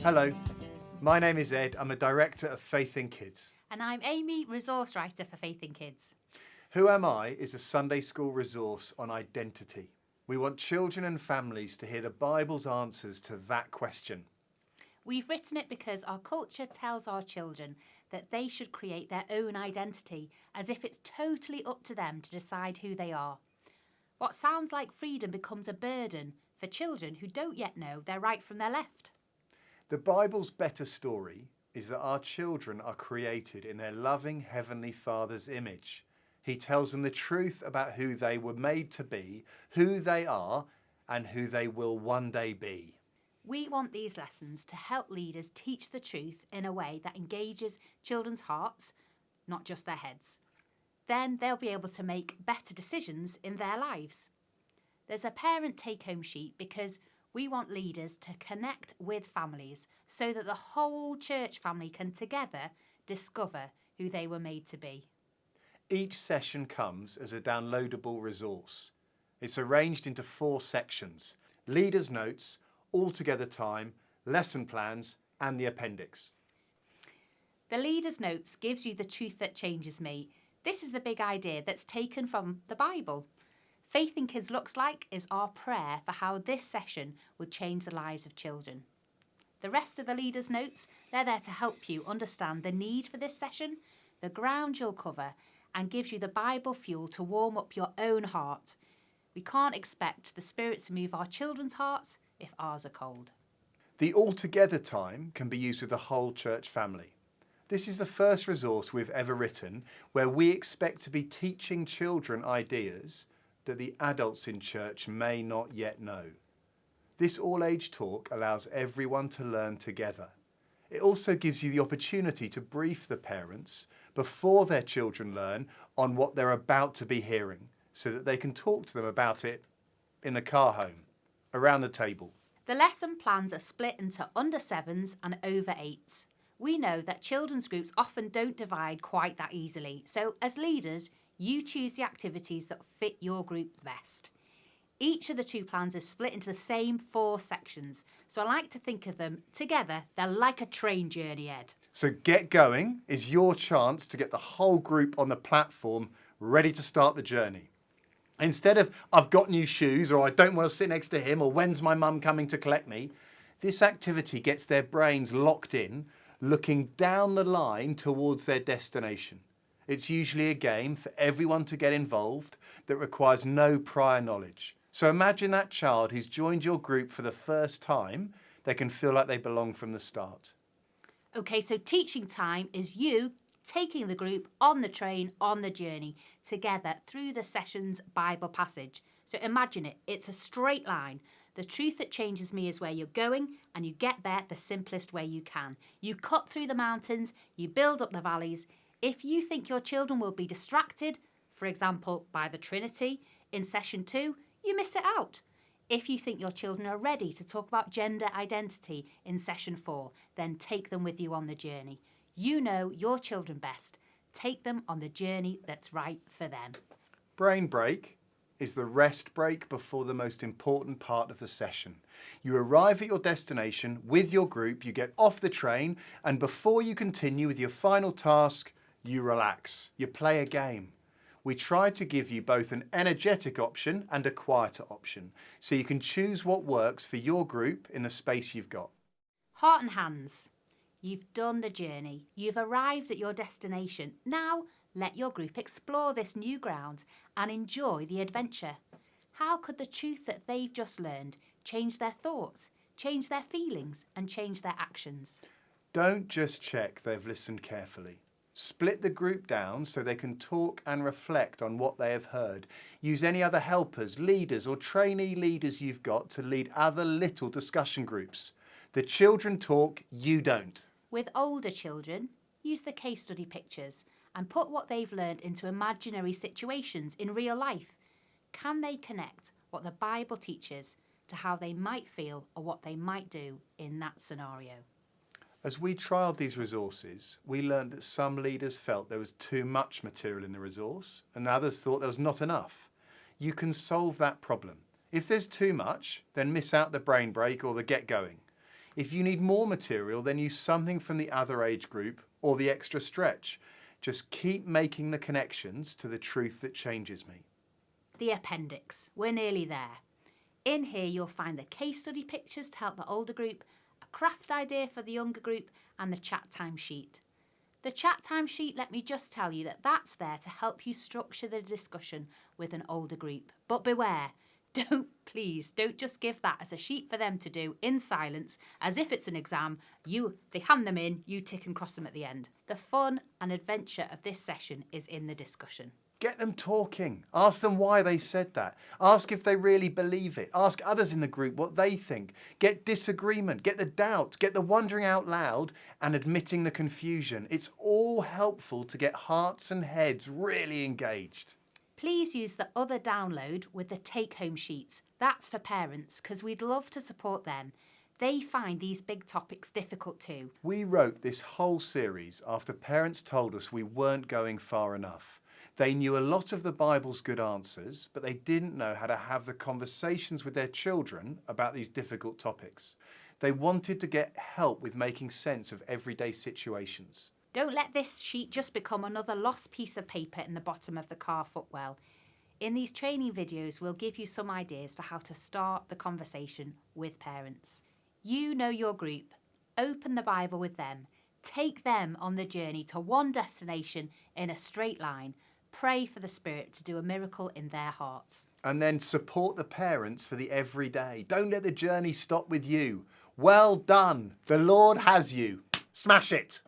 Hello, my name is Ed. I'm a director of Faith in Kids. And I'm Amy, resource writer for Faith in Kids. Who Am I is a Sunday school resource on identity. We want children and families to hear the Bible's answers to that question. We've written it because our culture tells our children that they should create their own identity, as if it's totally up to them to decide who they are. What sounds like freedom becomes a burden for children who don't yet know their right from their left. The Bible's better story is that our children are created in their loving Heavenly Father's image. He tells them the truth about who they were made to be, who they are, and who they will one day be. We want these lessons to help leaders teach the truth in a way that engages children's hearts, not just their heads. Then they'll be able to make better decisions in their lives. There's a parent take-home sheet because we want leaders to connect with families so that the whole church family can together discover who they were made to be. Each session comes as a downloadable resource. It's arranged into 4 sections: leaders' notes, altogether time, lesson plans, and the appendix. The leader's notes gives you the truth that changes me. This is the big idea that's taken from the Bible. Faith in Kids looks like is our prayer for how this session would change the lives of children. The rest of the leader's notes, they're there to help you understand the need for this session, the ground you'll cover, and gives you the Bible fuel to warm up your own heart. We can't expect the Spirit to move our children's hearts if ours are cold. The altogether time can be used with the whole church family. This is the first resource we've ever written where we expect to be teaching children ideas that the adults in church may not yet know. This all-age talk allows everyone to learn together. It also gives you the opportunity to brief the parents before their children learn on what they're about to be hearing, so that they can talk to them about it in the car home, around the table. The lesson plans are split into under 7s and over 8s. We know that children's groups often don't divide quite that easily, so as leaders, you choose the activities that fit your group best. Each of the 2 plans is split into the same 4 sections, so I like to think of them together. They're like a train journey, Ed. So Get Going is your chance to get the whole group on the platform ready to start the journey. Instead of I've got new shoes, or I don't want to sit next to him, or when's my mum coming to collect me, this activity gets their brains locked in, looking down the line towards their destination. It's usually a game for everyone to get involved that requires no prior knowledge. So imagine that child who's joined your group for the first time. They can feel like they belong from the start. Okay, so teaching time is you taking the group on the train, on the journey, together through the session's Bible passage. So imagine it, it's a straight line. The truth that changes me is where you're going, and you get there the simplest way you can. You cut through the mountains, you build up the valleys. If you think your children will be distracted, for example, by the Trinity, in session 2, you miss it out. If you think your children are ready to talk about gender identity in session 4, then take them with you on the journey. You know your children best. Take them on the journey that's right for them. Brain break is the rest break before the most important part of the session. You arrive at your destination with your group, you get off the train, and before you continue with your final task, you relax. You play a game. We try to give you both an energetic option and a quieter option, so you can choose what works for your group in the space you've got. Heart and hands. You've done the journey. You've arrived at your destination. Now, let your group explore this new ground and enjoy the adventure. How could the truth that they've just learned change their thoughts, change their feelings, and change their actions? Don't just check they've listened carefully. Split the group down so they can talk and reflect on what they have heard. Use any other helpers, leaders, or trainee leaders you've got to lead other little discussion groups. The children talk, you don't. With older children, use the case study pictures and put what they've learned into imaginary situations in real life. Can they connect what the Bible teaches to how they might feel or what they might do in that scenario? As we trialled these resources, we learned that some leaders felt there was too much material in the resource and others thought there was not enough. You can solve that problem. If there's too much, then miss out the brain break or the get going. If you need more material, then use something from the other age group or the extra stretch. Just keep making the connections to the truth that changes me. The appendix. We're nearly there. In here you'll find the case study pictures to help the older group, a craft idea for the younger group, and the chat time sheet. The chat time sheet, let me just tell you that that's there to help you structure the discussion with an older group. But beware, please don't just give that as a sheet for them to do in silence as if it's an exam. They hand them in, you tick and cross them at the end. The fun and adventure of this session is in the discussion. Get them talking. Ask them why they said that. Ask if they really believe it. Ask others in the group what they think. Get disagreement, get the doubt, get the wondering out loud and admitting the confusion. It's all helpful to get hearts and heads really engaged. Please use the other download with the take-home sheets. That's for parents because we'd love to support them. They find these big topics difficult too. We wrote this whole series after parents told us we weren't going far enough. They knew a lot of the Bible's good answers, but they didn't know how to have the conversations with their children about these difficult topics. They wanted to get help with making sense of everyday situations. Don't let this sheet just become another lost piece of paper in the bottom of the car footwell. In these training videos, we'll give you some ideas for how to start the conversation with parents. You know your group. Open the Bible with them. Take them on the journey to one destination in a straight line. Pray for the Spirit to do a miracle in their hearts. And then support the parents for the everyday. Don't let the journey stop with you. Well done. The Lord has you. Smash it.